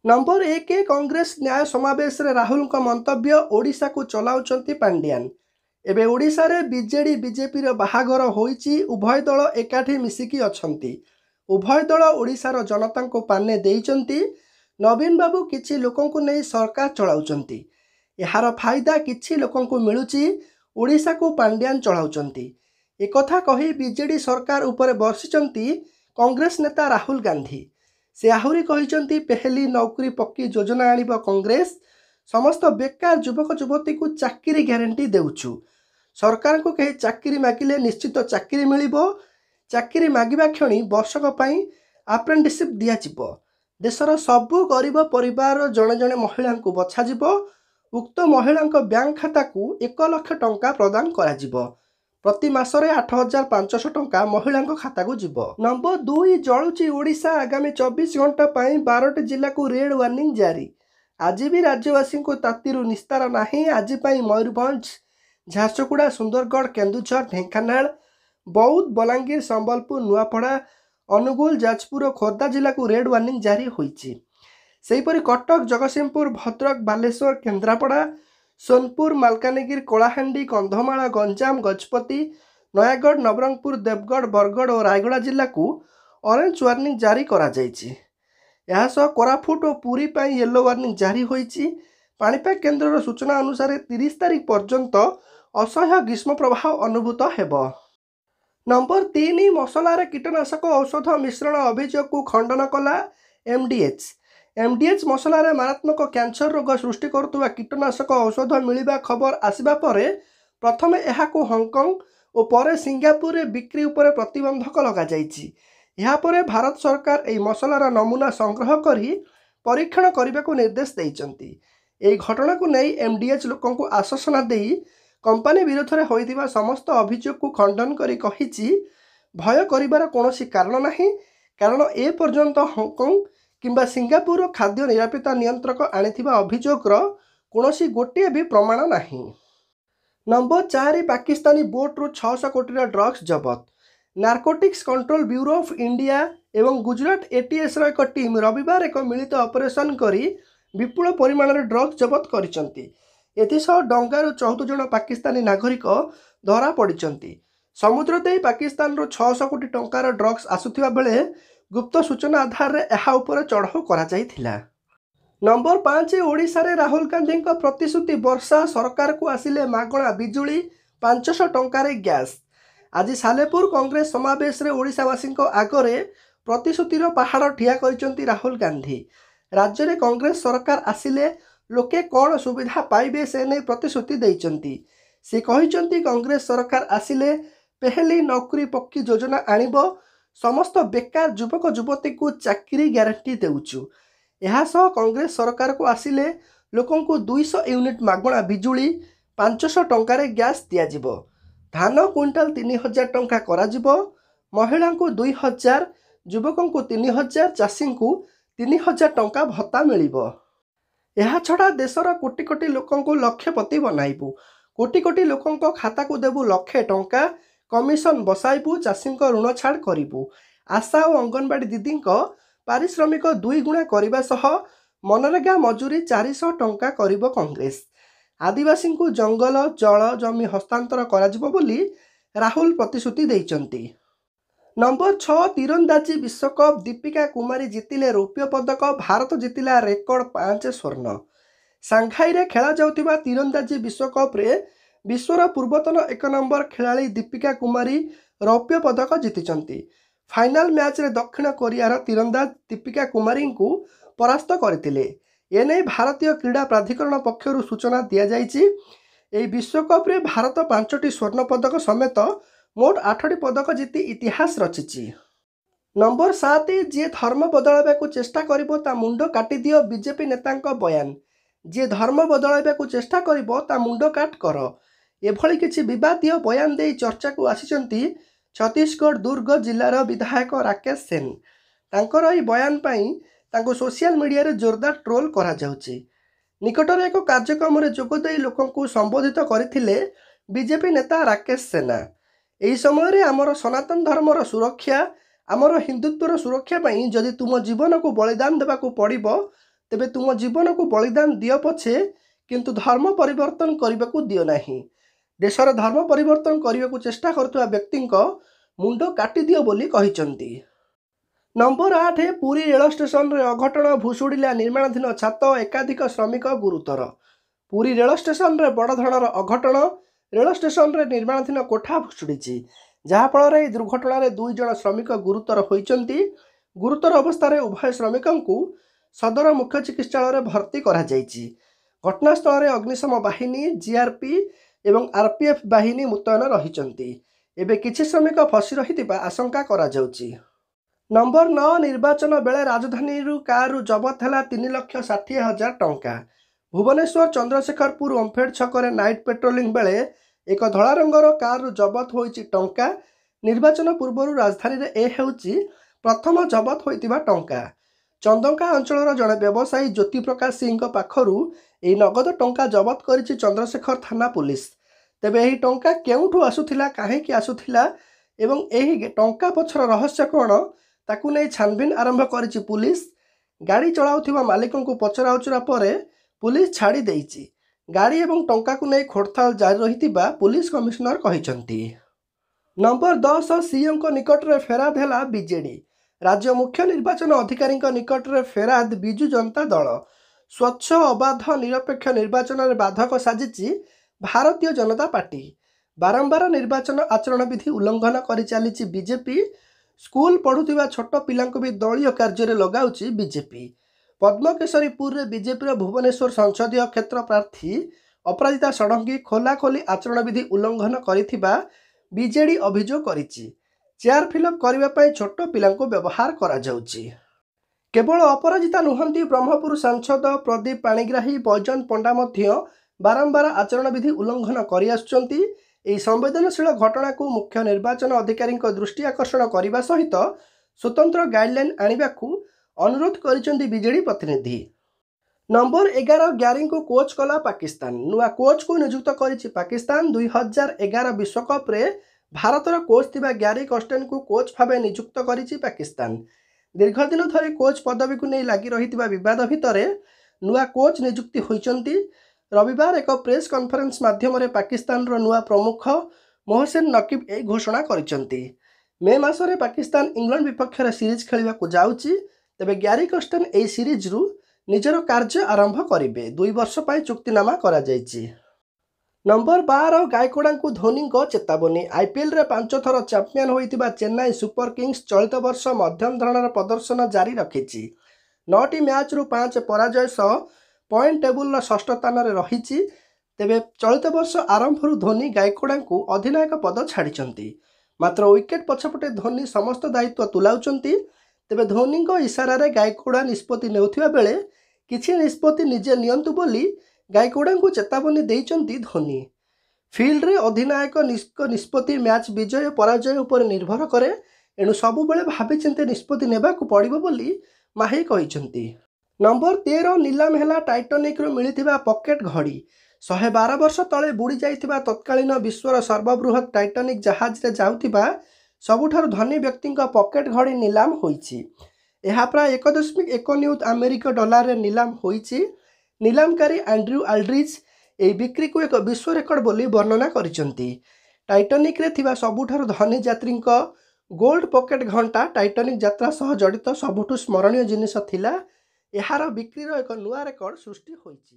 Number 1 Congress न्याय समावेश रे राहुल का मंतव्य ओडिशा को चलाउचंती पांड्यान। एबे ओडिशा रे बीजेडी बीजेपी रो बाहागर होईची। उभय दल एकाठी मिसिकी अछंती। उभय दल ओडिशा रो जनता को पाने देइचंती। नवीन बाबू किछि लोकन को नै सरकार चलाउचंती। एहार फायदा किछि लोकन को मिलुची। ओडिशा को पांड्यान चलाउचंती। एकथा कही बीजेडी सरकार उपरे बर्षिचंती कांग्रेस नेता राहुल गांधी। से आहुरी कहिचंती पहली नौकरी पक्की योजना आनिब कांग्रेस। समस्त बेकार युवक युवती को चाकरी ग्यारंटी देउछु। सरकार को कहीं चाकरी मागिले निश्चित चाकरी मिलिबो। चाकरी मागिबा क्षणी वर्षक पई अप्रेंटिसशिप दिया जिवो। देशर सबु गरीब परिवार जणे जणे महिला को बछा जिवो। उक्त महिला बैंक खाता को 1 लाख टंका प्रदान करा जिवो। प्रति मासरे 8,500 टंका महिला खाता को जीव। नंबर 2 जलुची ओडिशा। आगामी 24 घंटा पाई 12टी जिला को रेड वार्निंग जारी। आज भी राज्यवासी को तातीरु निस्तार नहीं। आज पाई मयूरभंज, झारसुगुड़ा, सुंदरगढ़, केन्दुझर, ढेंकानाल, बौद्ध, बलांगीर, संबलपुर, नुआपड़ा, अनुगुल, जाजपुर और खोर्धा जिला को रेड वार्निंग जारी होईची। सेहीपरि कटक, जगतसिंहपुर, भद्रक, बालेश्वर, केन्द्रापड़ा, सोनपुर, मालकानगिरी, कलाहांडी, कंधमाल, गंजाम, गजपति, नयागढ़, नवरंगपुर, देवगढ़, बरगढ़ और रायगढ़ जिला को ऑरेंज वार्निंग जारी करा जायछि। यह सह कोरापुट और पुरी पाई येलो वार्निंग जारी होईछि। पाणीपाग केन्द्र सूचना अनुसार 30 तारीख पर्यंत असह्य ग्रीष्म प्रवाह अनुभूत हेबो। नंबर 3 मसलार कीटनाशक औषध मिश्रण अभियोग को खंडन कला एमडीएच। एमडीएच मसलार मारात्मक कैंसर रोग सृष्टि करुवा कीटनाशक औषध मिलवा खबर आसवा परे प्रथमे एहाकु हांगकांग और पर सिंगापुर रे बिक्री उपर प्रतिबंधक लगा जाइछि। यहाँ पर भारत सरकार एही मसलार नमूना संग्रह करी परीक्षण करने को निर्देश देइचंती। एही घटना को नहीं एमडीएच लोकों को आश्वासन देई कंपनी विरोध में होइतिबा समस्त अभियोग को खंडन करी कहिछि भय करिबार कोनोसी कारण नाही। कारण ए पर्यंत हांगकांग किंबा सिंगापुर खाद्य निरापत्ता नियंत्रक आनिथिबा अभियोगर कोनोसी गोटे भी प्रमाण नाही। नंबर 4 पाकिस्तानी बोट रु 600 कोटी ड्रग्स जबत। Narcotics control bureau of India एवं गुजरात एटीएस एक टीम रविवार एक मिलित ऑपरेशन करी विपुल परिमाण में ड्रग्स जबत करिसंती। एथिसह डंगारु 14 जन पाकिस्तानी नागरिक धरा पड़िचंती। समुद्र दे पाकिस्तान रो 600 कोटी टंकार ड्रग्स आसुथिबा बेले गुप्त सूचना आधार रे एहा उपर चढ़ाऊ करा जाइथिला। नंबर 5 ओडिशा रे राहुल गांधी का प्रतिश्रुति वर्षा। सरकार को आसिले मागणा बिजुली 500 टंकार गैस। आज सालेपुर कांग्रेस समावेश रे ओडिशावासी आगरे प्रतिश्रुतिर पहाड़ ठिया करिसंती राहुल गांधी। राज्य रे कांग्रेस सरकार आसिले लोके कौन सुविधा पाइबे से नहीं प्रतिश्रुति देइचंती। से कहिसंती कांग्रेस सरकार आसिले पहली नौकरी पक्की योजना आनिबो। समस्त बेकार युवक युवती को चाकरी ग्यारंटी देउछु। यह सह कांग्रेस सरकार को आसिले लोकों को 200 यूनिट मागणा बिजुली 500 टंकार गैस दिया जिवो। धान क्विंटाल 3000 टंका करा जिवो। महिला को 2000, युवकों को 3000, चाषी को 3000 टंका भत्ता मिलिबो। यह छड़ा देशर कोटी कोटी लोकों को लक्षपति बनाइबु। कोटी कोटी लोकों को खाता को देबु लक्षे टंका। कमिशन बसाइबु। चाषी ऋण छाड़ करिबु। आशा और अंगनवाड़ी दीदी पारिश्रमिक 2 गुणा करने सह मनरेगा मजूरी 400 टंका करिबो कांग्रेस। आदिवासी को जंगल जल जमी हस्तांतर कराजिबो बोली राहुल प्रतिश्रुति देइचंती। नंबर 6 तीरंदाजी विश्वकप। दीपिका कुमारी जितिले रौप्य पदक। भारत जितिला रेकर्ड 5 स्वर्ण। सांघाई रे खेला जाउतिबा तीरंदाजी विश्वकप रे विश्वर पूर्वतन 1 नंबर खिलाड़ी दीपिका कुमारी रौप्य पदक जीतिचंती। फाइनल मैच रे दक्षिण कोरियार तीरंदाज दीपिका कुमारी को परास्त करथिले। एने भारतीय क्रीड़ा प्राधिकरण पक्षरु सूचना दिया जाइछि। एही विश्वकप रे भारत 5टी स्वर्ण पदक समेत मोट 8टी पदक जीति इतिहास रचिछि। नंबर 7 जे धर्म बदलाइबा को चेष्टा करिबो ता मुंडो काटी दियो। बीजेपी नेतांक बयान। जे धर्म बदलाइबा को चेष्टा करिबो ता मुंडो काट कर। एभली किछि विवादीय बयान दे चर्चा को आसिचंती छत्तीसगढ़ दुर्ग जिलार विधायक राकेश सेन। तांकर एही बयान पई तांको सोशल मीडिया रे जोरदार ट्रोल करा जाउछि। निकटर एक कार्यक्रम रे जोग देई लोकन को संबोधित करथिले बीजेपी नेता राकेश सेना। एही समय रे हमर सनातन धर्मर सुरक्षा आमर हिंदुत्वर सुरक्षा पई जदि तुम जीवन को बलिदान देबा को पड़िबो ତେବେ ତୁମ ଜୀବନକୁ ବଳିଦାନ ଦିଅ ପଛେ କିନ୍ତୁ ଧର୍ମ ପରିବର୍ତ୍ତନ କରିବାକୁ ଦିଅ ନାହିଁ। ଦେଶରେ ଧର୍ମ ପରିବର୍ତ୍ତନ କରିବାକୁ ଚେଷ୍ଟା କରୁଥିବା ବ୍ୟକ୍ତିଙ୍କ ମୁଣ୍ଡ କାଟିଦିଅ ବୋଲି କହିଛନ୍ତି। ନମ୍ବର 8 ପୁରୀ ରେଳ ଷ୍ଟେସନରେ ଅଘଟଣ, ଭୁଶୁଡ଼ିଲା ନିର୍ମାଣାଧୀନ ଛାତ, ଏକାଧିକ ଶ୍ରମିକ ଗୁରୁତର। ପୁରୀ ରେଳ ଷ୍ଟେସନରେ ବଡ଼ ଧରଣର ଅଘଟଣ। ରେଳ ଷ୍ଟେସନରେ ନିର୍ମାଣାଧୀନ କୋଠା ଭୁଶୁଡ଼ିଛି, ଯାହାଫଳରେ ଏହି ଦୁର୍ଘଟଣାରେ 2 ଜଣ ଶ୍ରମିକ ଗୁରୁତର ହୋଇଛନ୍ତି। ଗୁରୁତର ଅବସ୍ଥାରେ ଉଭୟ ଶ୍ରମିକଙ୍କୁ ସଦର ମୁଖ୍ୟ ଚିକିତ୍ସାଳୟରେ ଭର୍ତ୍ତି କରାଯାଇଛି। ଘଟଣାସ୍ଥଳରେ ଅଗ୍ନିଶମ ବାହିନୀ, ଜିଆର୍ପି ଏବଂ ଆର୍ପିଏଫ୍ ବାହିନୀ ମୁତୟନ ରହିଛନ୍ତି। ଏବେ କିଛି ଶ୍ରମିକ ଫସି ରହିଥିବା ଆଶଙ୍କା କରାଯାଉଛି। ନମ୍ବର 9 ନିର୍ବାଚନ ବେଳେ ରାଜଧାନୀରୁ କାରରୁ ଜବତ ହେଲା 3,60,000 ଟଙ୍କା। ଭୁବନେଶ୍ୱର ଚନ୍ଦ୍ରଶେଖରପୁର ଓମଫେଡ୍ ଛକରେ ନାଇଟ୍ ପେଟ୍ରୋଲିଂ ବେଳେ ଏକ ଧଳା ରଙ୍ଗର କାରରୁ ଜବତ ହୋଇଛି ଟଙ୍କା। ନିର୍ବାଚନ ପୂର୍ବରୁ ରାଜଧାନୀରେ ଏ ହେଉଛି ପ୍ରଥମ ଜବତ ହୋଇଥିବା ଟଙ୍କା। ଚନ୍ଦଙ୍କା ଅଞ୍ଚଳର ଜଣେ ବ୍ୟବସାୟୀ ଜ୍ୟୋତିପ୍ରକାଶ ସିଂଙ୍କ ପାଖରୁ ଏହି ନଗଦ ଟଙ୍କା ଜବତ କରିଛି ଚନ୍ଦ୍ରଶେଖର ଥାନା ପୁଲିସ। ତେବେ ଏହି ଟଙ୍କା କେଉଁଠୁ ଆସୁଥିଲା, କାହିଁକି ଆସୁଥିଲା ଏବଂ ଏହି ଟଙ୍କା ପଛର ରହସ୍ୟ କ'ଣ, ତାକୁ ନେଇ ଛାନଭିନ୍ ଆରମ୍ଭ କରିଛି ପୁଲିସ। ଗାଡ଼ି ଚଳାଉଥିବା ମାଲିକଙ୍କୁ ପଚରାଉଚରା ପରେ ପୁଲିସ ଛାଡ଼ି ଦେଇଛି। ଗାଡ଼ି ଏବଂ ଟଙ୍କାକୁ ନେଇ ଖୋଳତାଡ଼ ଜାରି ରହିଥିବା ପୁଲିସ କମିଶନର କହିଛନ୍ତି। ନମ୍ବର 10 ସିଏମଙ୍କ ନିକଟରେ ଫେରାଦ ହେଲା ବିଜେଡି। ରାଜ୍ୟ ମୁଖ୍ୟ ନିର୍ବାଚନ ଅଧିକାରୀଙ୍କ ନିକଟରେ ଫେରାଦ ବିଜୁ ଜନତା ଦଳ। ସ୍ୱଚ୍ଛ, ଅବାଧ, ନିରପେକ୍ଷ ନିର୍ବାଚନରେ ବାଧକ ସାଜିଛି ଭାରତୀୟ ଜନତା ପାର୍ଟି। ବାରମ୍ବାର ନିର୍ବାଚନ ଆଚରଣ ବିଧି ଉଲ୍ଲଂଘନ କରି ଚାଲିଛି ବିଜେପି। ସ୍କୁଲ ପଢ଼ୁଥିବା ଛୋଟ ପିଲାଙ୍କୁ ବି ଦଳୀୟ କାର୍ଯ୍ୟରେ ଲଗାଉଛି ବିଜେପି। ପଦ୍ମକେଶରୀପୁରରେ ବିଜେପିର ଭୁବନେଶ୍ୱର ସଂସଦୀୟ କ୍ଷେତ୍ର ପ୍ରାର୍ଥୀ ଅପରାଜିତା ଷଡ଼ଙ୍ଗୀ ଖୋଲାଖୋଲି ଆଚରଣ ବିଧି ଉଲ୍ଲଂଘନ କରିଥିବା ବିଜେଡି ଅଭିଯୋଗ କରିଛି। ଚେୟାର ଫିଲ୍ଅପ୍ କରିବା ପାଇଁ ଛୋଟ ପିଲାଙ୍କୁ ବ୍ୟବହାର କରାଯାଉଛି। କେବଳ ଅପରାଜିତା ନୁହନ୍ତି, ବ୍ରହ୍ମପୁର ସାଂସଦ ପ୍ରଦୀପ ପାଣିଗ୍ରାହୀ, ବୈଜୟନ୍ତ ପଣ୍ଡା ମଧ୍ୟ ବାରମ୍ବାର ଆଚରଣ ବିଧି ଉଲ୍ଲଂଘନ କରିଆସୁଛନ୍ତି। ଏହି ସମ୍ବେଦନଶୀଳ ଘଟଣାକୁ ମୁଖ୍ୟ ନିର୍ବାଚନ ଅଧିକାରୀଙ୍କ ଦୃଷ୍ଟି ଆକର୍ଷଣ କରିବା ସହିତ ସ୍ୱତନ୍ତ୍ର ଗାଇଡଲାଇନ୍ ଆଣିବାକୁ ଅନୁରୋଧ କରିଛନ୍ତି ବିଜେଡି ପ୍ରତିନିଧି। ନମ୍ବର 11 ଗ୍ୟାରିଙ୍କୁ କୋଚ୍ କଲା ପାକିସ୍ତାନ। ନୂଆ କୋଚ୍କୁ ନିଯୁକ୍ତ କରିଛି ପାକିସ୍ତାନ। 2011 ବିଶ୍ୱକପ୍ରେ ଭାରତର କୋଚ୍ ଥିବା ଗ୍ୟାରି କଷ୍ଟେନ୍ଙ୍କୁ କୋଚ୍ ଭାବେ ନିଯୁକ୍ତ କରିଛି ପାକିସ୍ତାନ। ଦୀର୍ଘଦିନ ଧରି କୋଚ୍ ପଦବୀକୁ ନେଇ ଲାଗି ରହିଥିବା ବିବାଦ ଭିତରେ ନୂଆ କୋଚ୍ ନିଯୁକ୍ତି ହୋଇଛନ୍ତି। ରବିବାର ଏକ ପ୍ରେସ୍ କନଫରେନ୍ସ ମାଧ୍ୟମରେ ପାକିସ୍ତାନର ନୂଆ ପ୍ରମୁଖ ମୋହସେନ ନକିବ୍ ଏହି ଘୋଷଣା କରିଛନ୍ତି। ମେ ମାସରେ ପାକିସ୍ତାନ ଇଂଲଣ୍ଡ ବିପକ୍ଷରେ ସିରିଜ୍ ଖେଳିବାକୁ ଯାଉଛି। ତେବେ ଗ୍ୟାରି କଷ୍ଟେନ୍ ଏହି ସିରିଜ୍ରୁ ନିଜର କାର୍ଯ୍ୟ ଆରମ୍ଭ କରିବେ। 2 ବର୍ଷ ପାଇଁ ଚୁକ୍ତିନାମା କରାଯାଇଛି। ନମ୍ବର 12 ଗାଇକୋଡାଙ୍କୁ ଧୋନିଙ୍କ ଚେତାବନୀ। ଆଇପିଏଲ୍ରେ 5 ଥର ଚାମ୍ପିୟନ ହୋଇଥିବା ଚେନ୍ନାଇ ସୁପର କିଙ୍ଗସ୍ ଚଳିତ ବର୍ଷ ମଧ୍ୟମ ଧରଣର ପ୍ରଦର୍ଶନ ଜାରି ରଖିଛି। 9ଟି ମ୍ୟାଚରୁ 5 ପରାଜୟ ସହ ପଏଣ୍ଟ ଟେବୁଲର ଷଷ୍ଠ ସ୍ଥାନରେ ରହିଛି। ତେବେ ଚଳିତ ବର୍ଷ ଆରମ୍ଭରୁ ଧୋନି ଗାଇକୋଡାଙ୍କୁ ଅଧିନାୟକ ପଦ ଛାଡ଼ିଛନ୍ତି। ମାତ୍ର ୱିକେଟ୍ ପଛପଟେ ଧୋନି ସମସ୍ତ ଦାୟିତ୍ୱ ତୁଲାଉଛନ୍ତି। ତେବେ ଧୋନିଙ୍କ ଇସାରାରେ ଗାଇକୋଡା ନିଷ୍ପତ୍ତି ନେଉଥିବା ବେଳେ କିଛି ନିଷ୍ପତ୍ତି ନିଜେ ନିଅନ୍ତୁ ବୋଲି ଗାଇକୋଡାଙ୍କୁ ଚେତାବନୀ ଦେଇଛନ୍ତି ଧୋନି। ଫିଲ୍ଡରେ ଅଧିନାୟକ ନିଷ୍ପତ୍ତି ମ୍ୟାଚ୍ ବିଜୟ ପରାଜୟ ଉପରେ ନିର୍ଭର କରେ, ଏଣୁ ସବୁବେଳେ ଭାବିଚିନ୍ତି ନିଷ୍ପତ୍ତି ନେବାକୁ ପଡ଼ିବ ବୋଲି ମାହି କହିଛନ୍ତି। ନମ୍ବର 13 ନିଲାମ ହେଲା ଟାଇଟାନିକ୍ରୁ ମିଳିଥିବା ପକେଟ୍ ଘଡ଼ି। 112 ବର୍ଷ ତଳେ ବୁଡ଼ି ଯାଇଥିବା ତତ୍କାଳୀନ ବିଶ୍ୱର ସର୍ବବୃହତ୍ ଟାଇଟାନିକ୍ ଜାହାଜରେ ଯାଉଥିବା ସବୁଠାରୁ ଧନୀ ବ୍ୟକ୍ତିଙ୍କ ପକେଟ୍ ଘଡ଼ି ନିଲାମ ହୋଇଛି। ଏହା ପ୍ରାୟ 1.1 ନିୟୁତ ଆମେରିକୀୟ ଡଲାରରେ ନିଲାମ ହୋଇଛି। ନିଲାମକାରୀ ଆଣ୍ଡ୍ରିଉ ଆଲ୍ଡ୍ରିଚ୍ ଏହି ବିକ୍ରିକୁ ଏକ ବିଶ୍ୱ ରେକର୍ଡ ବୋଲି ବର୍ଣ୍ଣନା କରିଛନ୍ତି। ଟାଇଟାନିକ୍ରେ ଥିବା ସବୁଠାରୁ ଧନୀ ଯାତ୍ରୀଙ୍କ ଗୋଲ୍ଡ ପକେଟ୍ ଘଣ୍ଟା ଟାଇଟାନିକ୍ ଯାତ୍ରା ସହ ଜଡ଼ିତ ସବୁଠୁ ସ୍ମରଣୀୟ ଜିନିଷ ଥିଲା। ଏହାର ବିକ୍ରିର ଏକ ନୂଆ ରେକର୍ଡ ସୃଷ୍ଟି ହୋଇଛି।